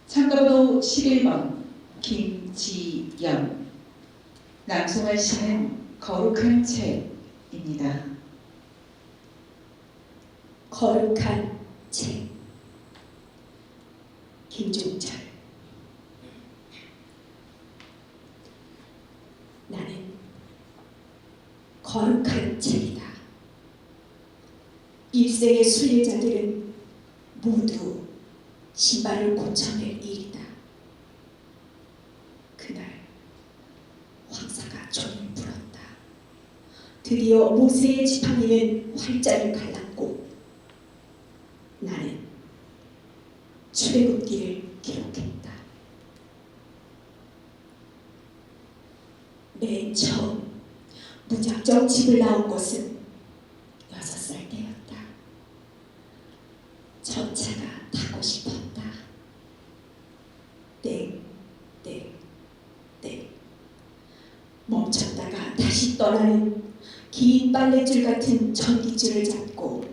참가번호 11번 김지연. 낭송할 시는 거룩한 책입니다. 거룩한 책. 김종철. 나는 거룩한 책이다. 일생의 순례자들은 모두 신발을 고쳐낼 일이다. 그날 황사가 종일 불었다. 드디어 모세의 지팡이는 활자를 갈랐고 나는 출애굽기를 기록했다. 맨 처음 무작정 집을 나온 것은 6살 때였다. 전차가 타고 싶었다. 땡, 땡, 땡. 멈췄다가 다시 떠나는 긴 빨랫줄 같은 전깃줄을 잡고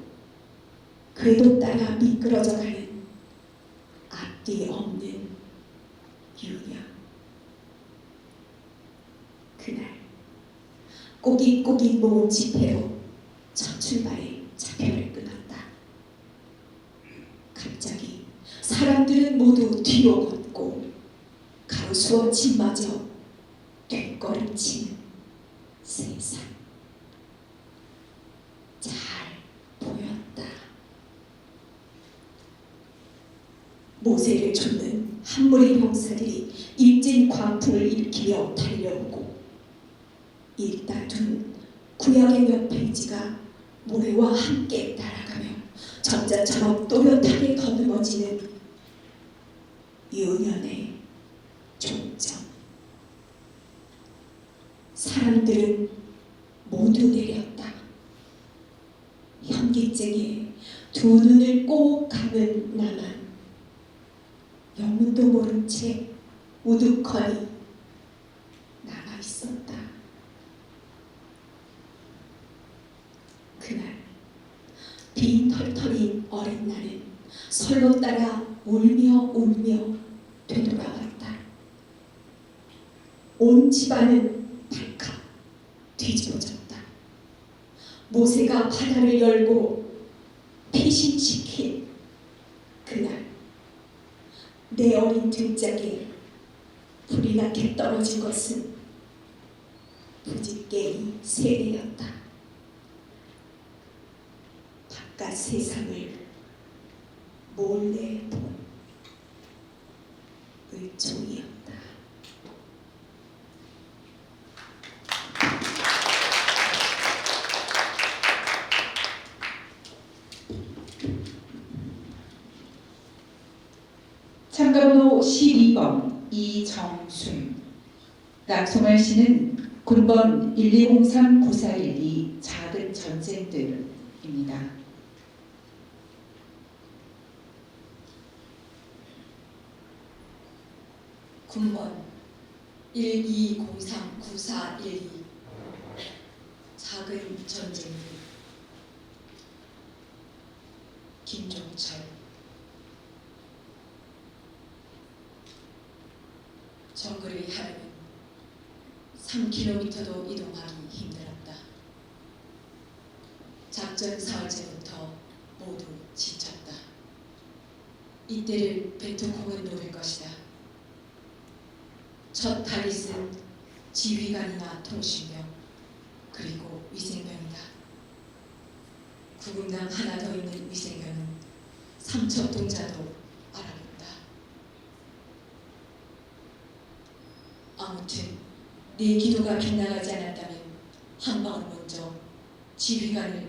궤도 따라 미끄러져가는 앞뒤 없는 유년. 그날 꼬깃꼬깃 모은 지폐로 첫 출발에 차표를 끊었다. 갑자기 사람들은 모두 뒤로 걷고 가로수와 집마저 뒷걸음치는 세상. 잘 보였다. 모세를 쫓는 한 무리 병사들이 일진 광풍을 일으키며 달려오고 읽다 둔 구약의 몇 페이지가 모래와 함께 날아가며 전자처럼 또렷하게 더듬어지는 유년의 종점. 사람들은 모두 내렸다. 현기증에 두 눈을 꼭 감은 나만 영문도 모른 채 우두커니 남아있었다. 그날 빈 털털인 어린 나는 설로 따라 울며 되돌아왔다. 온 집안은 발칵 뒤집어졌다. 모세가 바다를 열고 피신시킨 그날 내 어린 등짝에 불이 나게 떨어진 것은 부짓개이 세례였다. 바깥 세상을 몰래 본 의총이었다. 참가번호 12번 이정순. 낭송할 시는 군번 1203-9412 작은 전쟁들입니다. 군번 1203-9412 작은 전쟁들. 김종철. 정글의 하루는 3km도 이동하기 힘들었다. 작전 사흘째부터 모두 지쳤다. 이때를 베트콩은 노릴 것이다. 첫 타깃은 지휘관이나 통신병, 그리고 위생병이다. 구분당 하나 더 있는 위생병은 삼척동자도 알아본다. 아무튼 내 기도가 빗나가지 않았다면 한 방울 먼저 지휘관을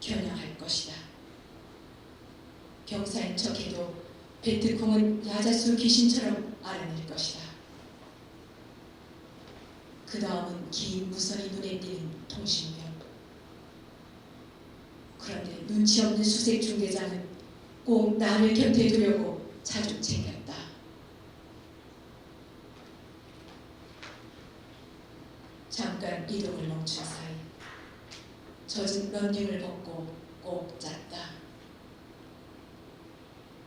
겨냥할 것이다. 병사인 척해도 베트콩은 야자수 귀신처럼 알아낼 것이다. 그 다음은 긴 무선이 눈에 띄는 통신병. 그런데 눈치 없는 수색 중대장은 꼭 나를 곁에 두려고 자주 챙겼다. 잠깐 이동을 멈춘 사이 젖은 런닝을 벗고 꼭 짰다.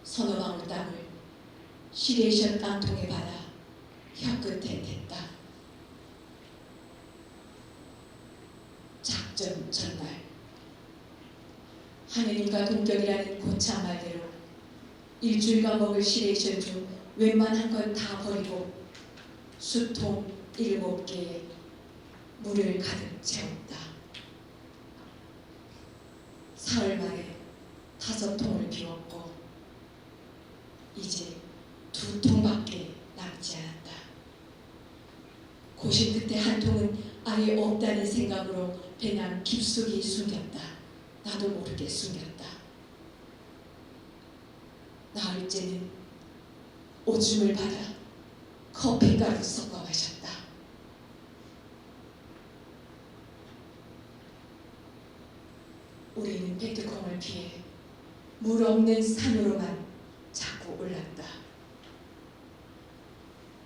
서너 방울 땀을 시레이션 깡통에 받아 혀끝에 댔다. 작전 전날 하느님과 동격이라는 고참 말대로 일주일간 먹을 시레이션 중 웬만한 건 다 버리고 수통 7개에 물을 가득 채웠다. 사흘 만에 5통을 비웠고 이제 2통밖에 남지 않았다. 고심 끝에 한 통은 아예 없다는 생각으로 배낭 깊숙이 숨겼다. 나도 모르게 숨겼다. 나흘째는 오줌을 받아 커피가루 섞어 마셨다. 우리는 베트콩을 피해 물 없는 산으로만 자꾸 올랐다.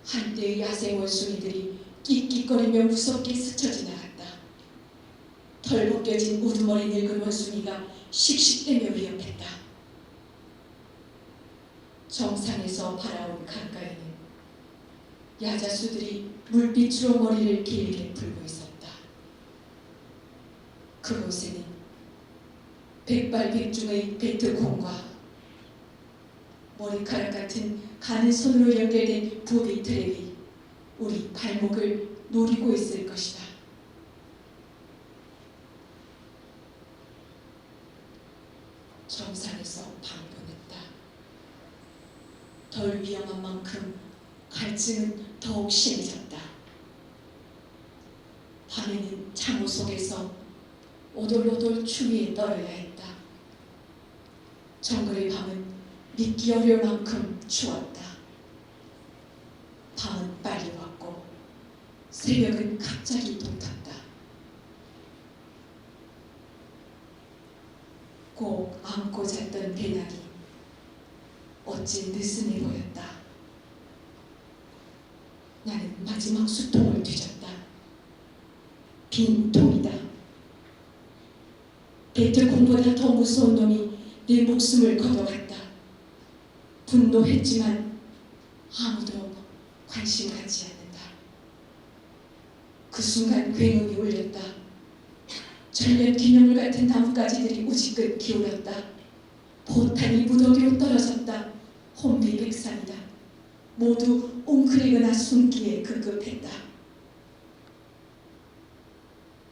한때의 야생 원숭이들이 끽끽거리며 무섭게 스쳐 지나갔다. 털 벗겨진 우두머리 늙은 원숭이가 씩씩대며 위협했다. 정상에서 바라온 강가에는 야자수들이 물빛으로 머리를 길게 풀고 있었다. 그곳에는 백발백중의 베트콩과 머리카락 같은 가는 손으로 연결된 부비 트랩이 우리 발목을 노리고 있을 것이다. 정상에서 밤을 보냈다. 덜 위험한 만큼 갈증은 더욱 심해졌다. 밤에는 창호 속에서 오돌오돌 추위에 떨어야 했다. 정글의 밤은 믿기 어려울 만큼 추웠다. 밤은 빨리 왔고 새벽은 갑자기 동탔다. 꼭 안고 잤던 배낭이 어찌 느슨해 보였다. 나는 마지막 수통을 뒤졌다. 빈 통이다. 베트콩보다 더 무서운 놈이 내 목숨을 걷어갔다. 분노했지만 아무도 관심 갖지 않는다. 그 순간 굉음이 울렸다. 천년 기념물 같은 나뭇가지들이 우지끝 기울었다. 포탄이 무더기로 떨어졌다. 혼비백산이다. 모두 웅크리거나 숨기에 급급했다.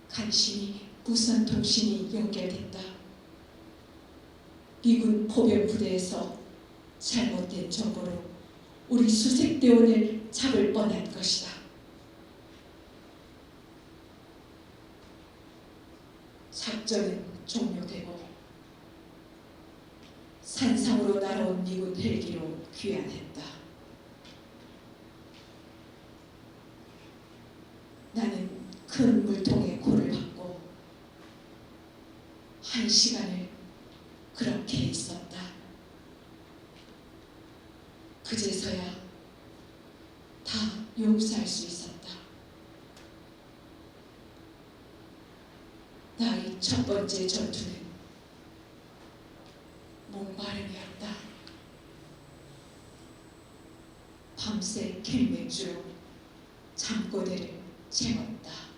간신히 무선 통신이 연결됐다. 미군 포병 부대에서 잘못된 정보로 우리 수색대원을 잡을 뻔한 것이다. 작전은 종료되고 산상으로 날아온 미군 헬기로 귀환했다. 나는 큰 물통에 골을 박고 1시간을 그렇게 있었다. 그제서야 다 용서할 수 있었다. 나의 첫 번째 전투는 목마름이었다. 밤새 캔맥주로 잠꼬대를 채웠다.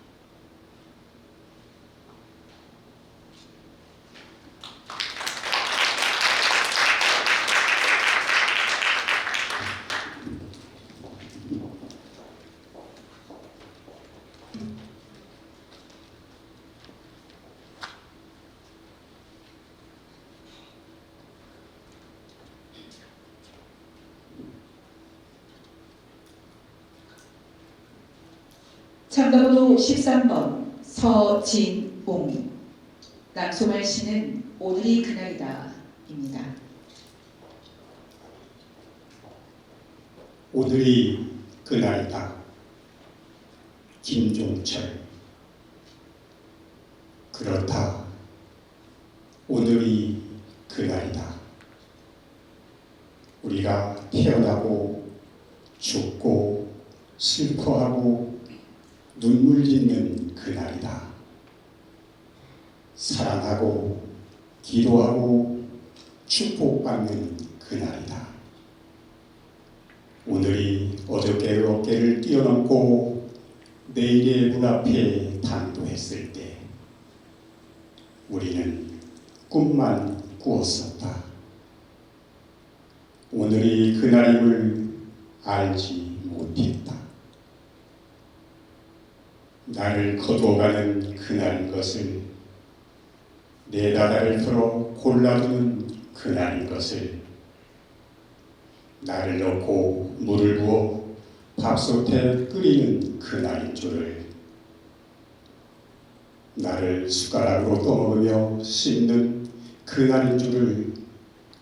참가번호 13번 서진웅. 낭송할 시는 오늘이 그날이다 입니다. 오늘이 그날이다. 김종철. 그렇다. 오늘이 그날이다. 우리가 태어나고 죽고 슬퍼하고 눈물 짓는 그날이다. 사랑하고 기도하고 축복받는 그날이다. 오늘이 어저께의 어깨를 뛰어넘고 내일의 문 앞에 당도했을 때 우리는 꿈만 꾸었었다. 오늘이 그날임을 알지 못했다. 나를 거두어가는 그날인 것을, 내 나라를 털어 골라주는 그날인 것을, 나를 넣고 물을 부어 밥솥에 끓이는 그날인 줄을, 나를 숟가락으로 떠먹으며 씹는 그날인 줄을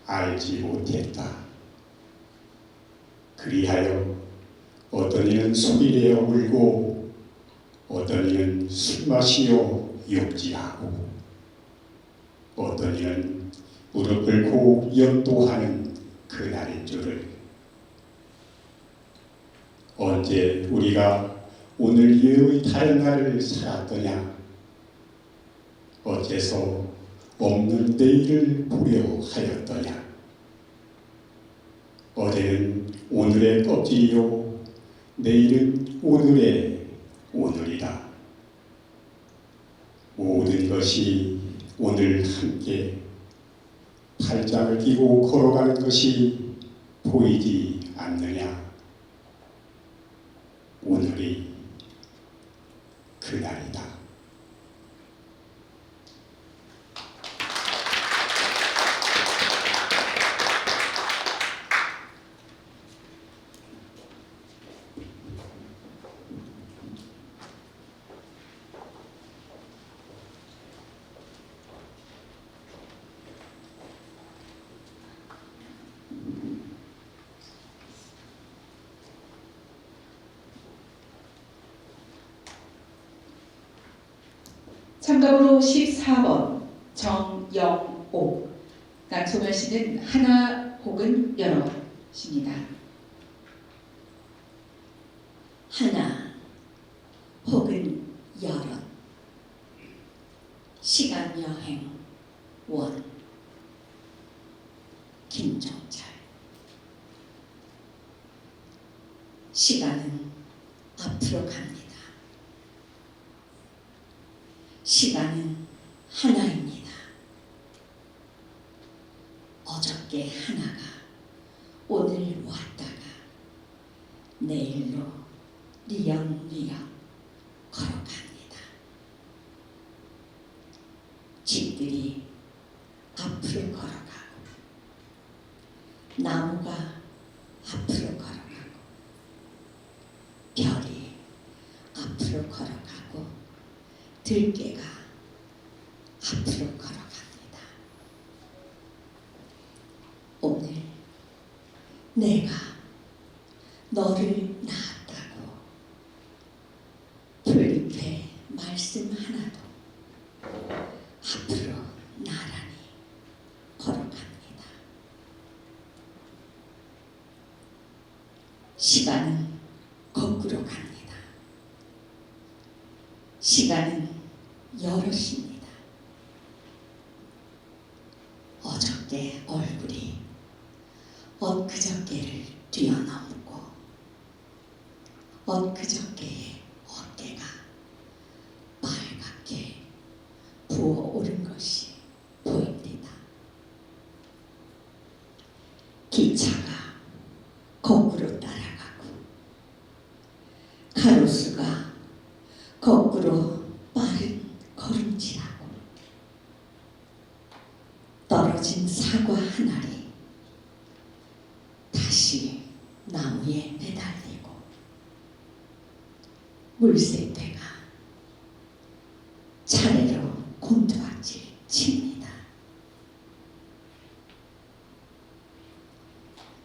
알지 못했다. 그리하여 어떤 이는 소리내어 울고 어떤 이는 술 마시며 욕지하고 어떤 이는 무릎 꿇고 연도하는 그날인 줄을, 언제 우리가 오늘 이의 다른 날을 살았더냐? 어째서 없는 내일을 보려 하였더냐? 어제는 오늘의 껍질이요 내일은 오늘의 오늘이다. 모든 것이 오늘 함께 팔짱을 끼고 걸어가는 것이 보이지 않느냐? 오늘이 그날이다. 참가번호 14번 정영옥. 낭송할 시는 하나 혹은 여럿입니다. 하나 혹은 여럿. 시간 여행 원. 김종철. 시간은 앞으로 갑니다. 시간은 하나입니다. 어저께 하나가 오늘 왔다가 내일로 리역리역 걸어갑니다. 집들이 앞으로 걸어가고 나무가 앞으로 걸어가고 별이 앞으로 걸어가고 들개가 앞으로 걸어갑니다. 오늘 내가 너를 낳았다고 풀잎에 말씀 하나도 앞으로 나란히 걸어갑니다. 시간은 거꾸로 갑니다. 시간은 여럿입니다. 어저께 얼굴이 엊그저께를 뛰어넘고 엊그저께의 어깨가 빨갛게 부어오른 것이 보입니다. 기차가 거꾸로 따라가고 가로수가 거꾸로 빠른 걸음질하고 떨어진 사과 한 알이 다시 나무에 매달리고 물새떼가 차례로 곤두박질 칩니다.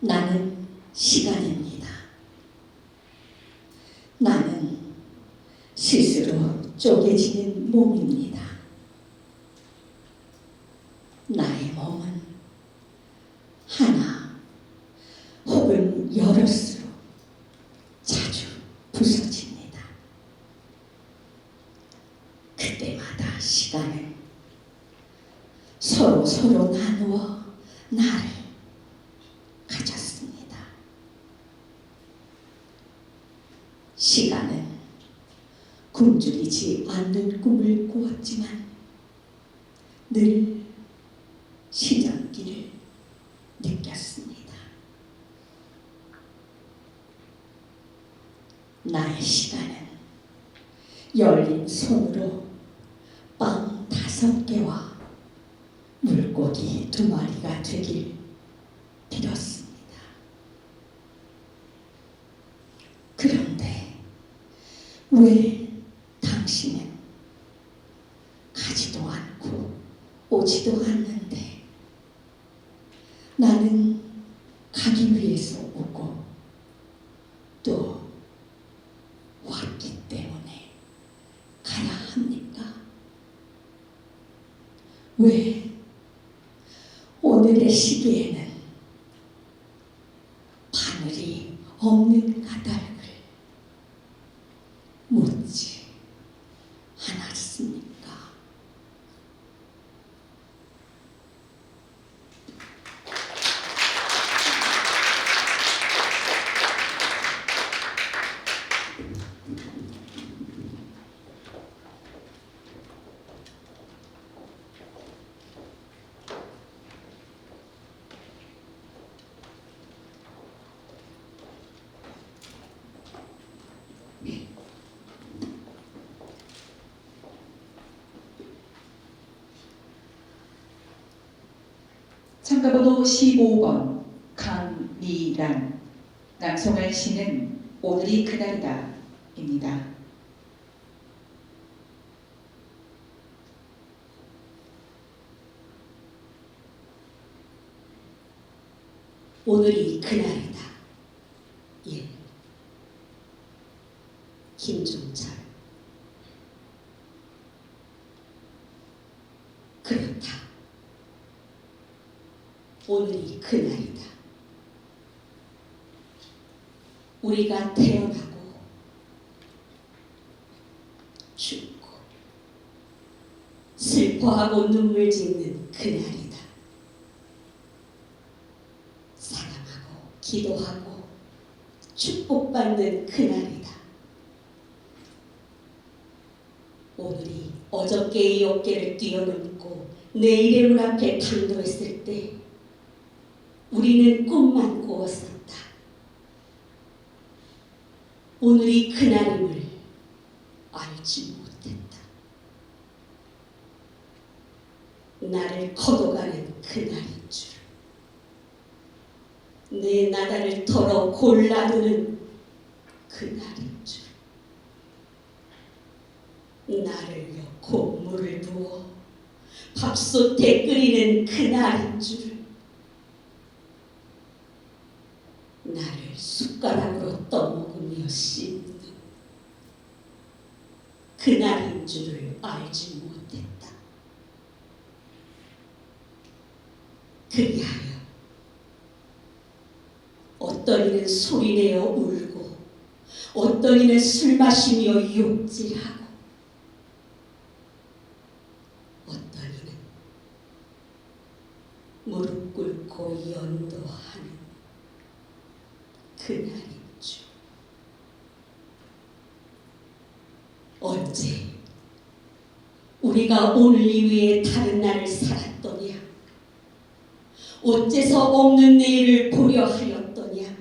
나는 시간입니다. 나는 스스로 쪼개지는 몸입니다. 나의 몸은 하나 혹은 여럿으로 자주 부서집니다. 그때마다 시간은 또 서로 나누어 나를 가졌습니다. 시간은 굶주리지 않는 꿈을 꾸었지만 늘 시장기를 느꼈습니다. 나의 시간은 열린 손으로 빵 5개와 물고기 2마리가 되길 빌었습니다. 그런데 왜 당신은 가지도 않고 오지도 않는데 나는 가기 위해서 오고 또 왔기 때문에 가야 합니까? 왜 오늘의 시기에는 바늘이 없는 까닭을 묻지 않았습니까? 참가번호 15번 강미란. 낭송할 시는 오늘이 그날이다 입니다. 오늘이 그날이다. 1. 김종철. 그렇다. 오늘이 그날이다. 우리가 태어나고 죽고 슬퍼하고 눈물 짓는 그날이다. 사랑하고 기도하고 축복받는 그날이다. 오늘이 어저께의 어깨를 뛰어넘고 내일의 문 앞에 당도했을 때 우리는 꿈만 꾸었었다. 오늘이 그날임을 알지 못했다. 나를 거둬가는 그날인 줄, 내 나다를 털어 골라두는 그날인 줄, 나를 넣고 물을 부어 밥솥에 끓이는 그날인 줄, 나를 숟가락으로 떠먹으며 씹는 그날인 줄을 알지 못했다. 그리하여 어떤 이는 소리내어 울고 어떤 이는 술 마시며 욕질하고 어떤 이는 무릎 꿇고 연도하는 그날인 줄. 언제 우리가 오늘 이외에 다른 날을 살았더냐? 어째서 없는 내일을 보려 하였더냐?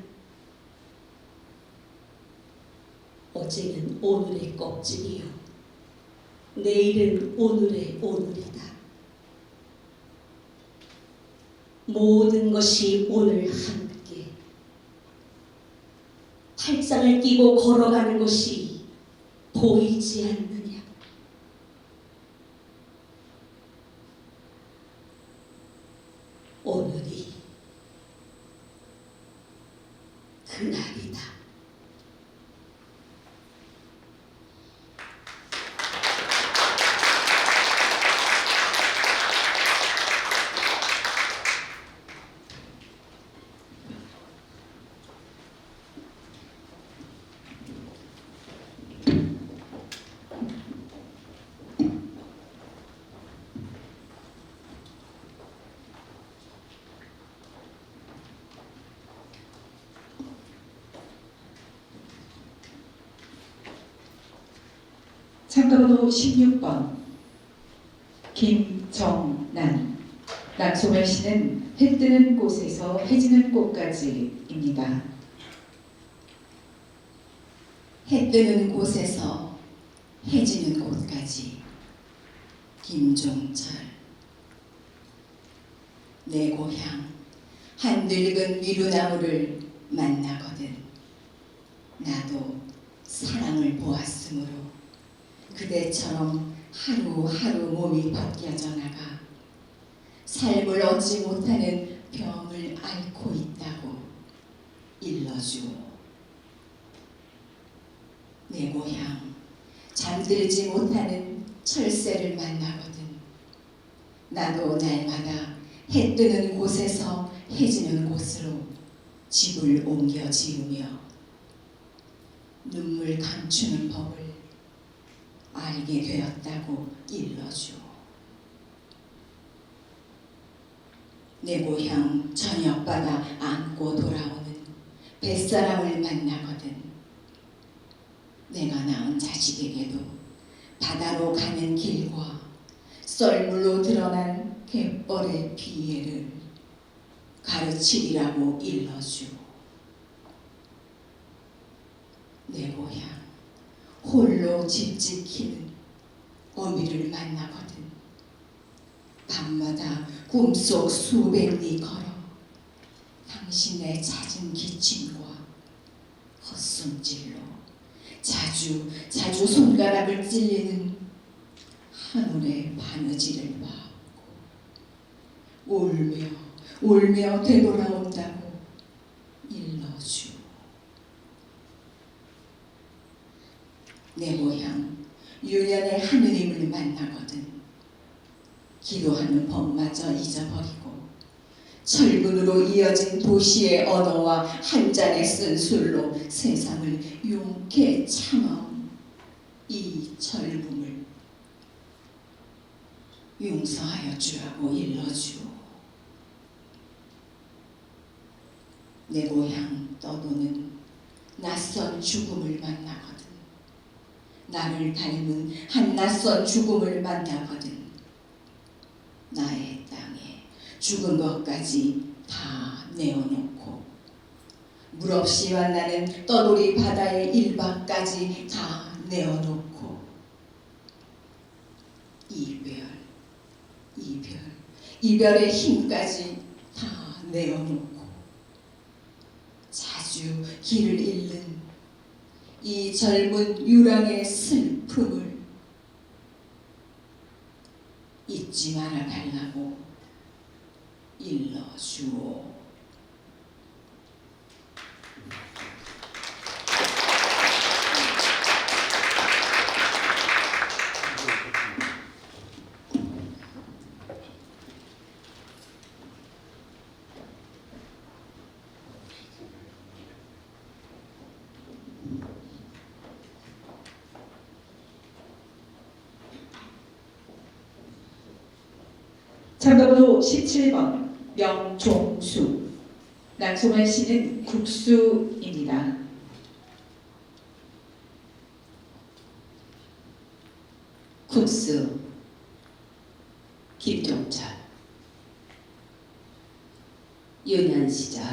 어제는 오늘의 껍질이요 내일은 오늘의 오늘이다. 모든 것이 오늘 함께 팔짱을 끼고 걸어가는 것이 보이지 않느냐? 오늘이 그날이다. 참가번호 16번 김정난. 낭송할 시는 해 뜨는 곳에서 해지는 곳까지입니다. 해 뜨는 곳에서 해지는 곳까지. 김종철. 내 고향 한 늙은 미루나무를 만나거든. 나도 사랑을 보았으므로 그대처럼 하루하루 몸이 벗겨져 나가 삶을 얻지 못하는 병을 앓고 있다고 일러주오. 내 고향 잠들지 못하는 철새를 만나거든. 나도 날마다 해 뜨는 곳에서 해지는 곳으로 집을 옮겨 지으며 눈물 감추는 법을 알게 되었다고 일러주오. 내 고향 저녁바다 안고 돌아오는 뱃사람을 만나거든. 내가 낳은 자식에게도 바다로 가는 길과 썰물로 드러난 갯벌의 비애를 가르치리라고 일러주오. 내 고향 홀로 집 지키는 어미를 만나거든. 밤마다 꿈속 수백 리 걸어 당신의 잦은 기침과 헛숨질로 자주 손가락을 찔리는 하늘의 바느질을 봐오고 울며 되돌아온다고 일러주오. 내 고향 유년의 하느님을 만나거든. 기도하는 법마저 잊어버리고 철근으로 이어진 도시의 언어와 한 잔에 쓴 술로 세상을 용케 참아온 이 젊음을 용서하여 주라고 일러주오. 내 고향 떠도는 낯선 죽음을 만나거든. 나를 닮은 한 낯선 죽음을 만나거든. 나의 땅에 죽은 것까지 다 내어놓고 물 없이 만나는 떠돌이 바다의 일박까지 다 내어놓고 이별의 힘까지 다 내어놓고 자주 길을 잃는 이 젊은 유랑의 슬픔을 잊지 말아 달라고 일러주오. 참가번호 17번 명종수. 낭송할 시는 국수입니다. 국수. 김종철. 유년 시절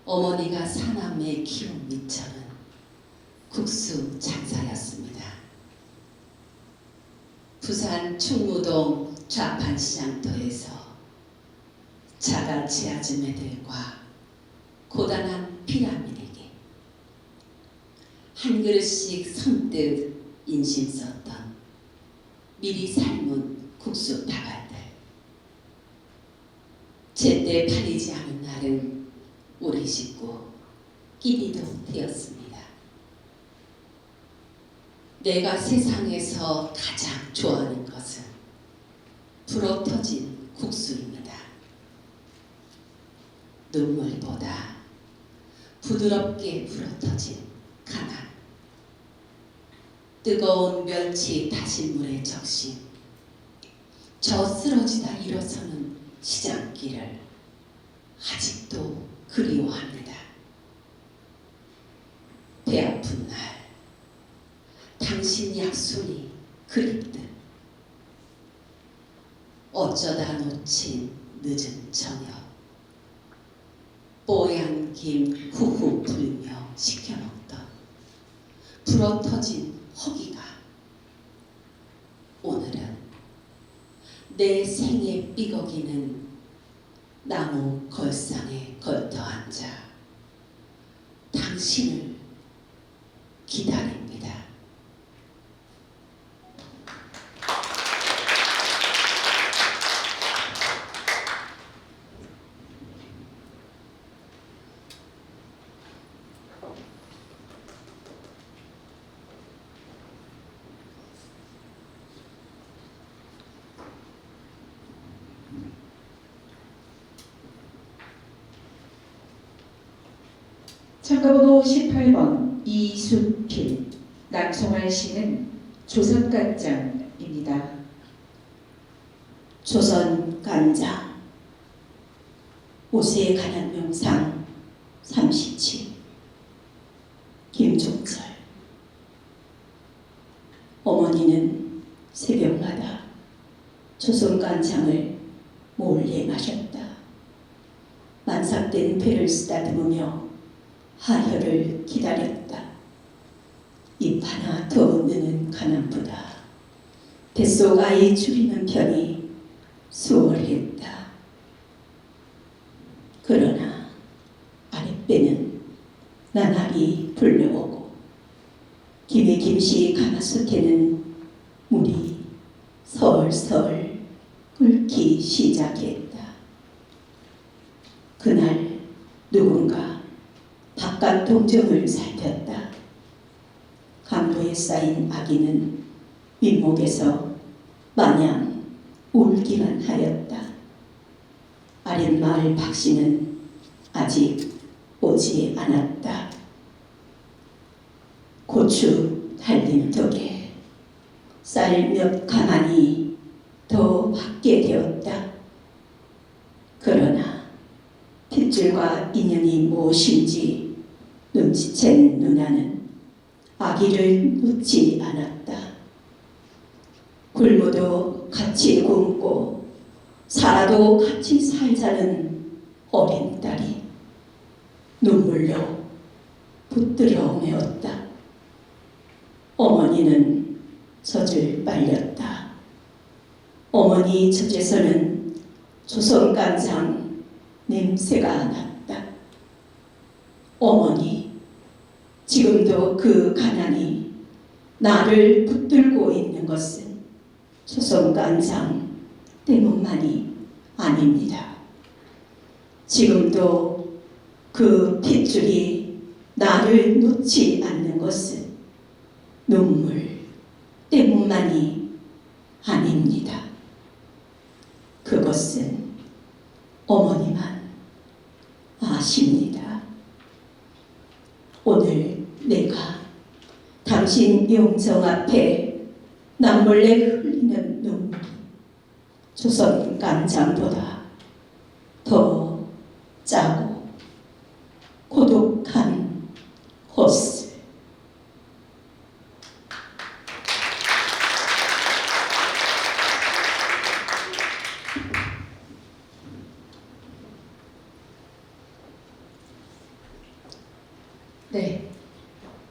어머니가 사남매 키운 미천은 국수 장사였습니다. 부산 충무동 좌판시장터에서 자갈치 아줌매들과 고단한 피라미드에 한 그릇씩 선뜻 인심 썼던 미리 삶은 국수 다발들. 제때 팔리지 않은 날은 우리 식구 끼니도 되었습니다. 내가 세상에서 가장 좋아하는 것은 불어터진 국수입니다. 눈물보다 부드럽게 불어터진 가난, 뜨거운 멸치 다신물에 적신 저 쓰러지다 일어서는 시장길을 아직도 그리워합니다. 배 아픈 날 당신 당신 약손이 그립듯 어쩌다 놓친 늦은 저녁 뽀얀 김 후후 불며 시켜먹던 불어터진 허기가 오늘은 내 생에 삐걱이는 나무 걸상에 걸터 앉아 당신을 기다립니다. 참가번호 18번 이순필. 낭송할 시는 조선간장입니다. 조선 간장 옷에 관한 명상 37 김종철. 어머니는 새벽마다 조선 간장을 몰래 마셨다. 만삭된 배를 쓰다듬으며 하혈을 기다렸다. 입 하나 더 넣는 가난보다 뱃속 아이 줄이는 편이 수월했다. 그러나 아랫배는 나날이 불려오고 김에 김씨 가마솥에는 물이 설설 끓기 시작했다. 그날 누군가 바깥 동정을 살폈다. 강도에 쌓인 아기는 윗목에서 마냥 울기만 하였다. 아랫마을 박씨는 아직 오지 않았다. 고추 달린 덕에 쌀 몇 가마니 더 받게 되었다. 그러나 핏줄과 인연이 무엇인지 눈치챈 누나는 아기를 놓지 않았다. 굶어도 같이 굶고 살아도 같이 살자는 어린 딸이 눈물로 붙들어 메었다. 어머니는 젖을 빨렸다. 어머니 젖에서는 조선간장 냄새가 났다. 어머니, 지금도 그 가난이 나를 붙들고 있는 것은 조선간장 때문만이 아닙니다. 지금도 그 핏줄이 나를 놓지 않는 것은 눈물 때문만이 아닙니다. 그것은 어머니만 아십니다. 오늘 내가 당신 영정 앞에 남몰래 흘리는 눈물이 조선 간장보다 더 짜고 고독한 것을. 네.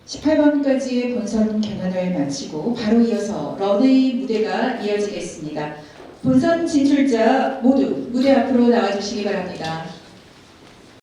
18번까지의 본선 경연을 마치고 바로 이어서 런웨이 무대가 이어지겠습니다. 본선 진출자 모두 무대 앞으로 나와주시기 바랍니다.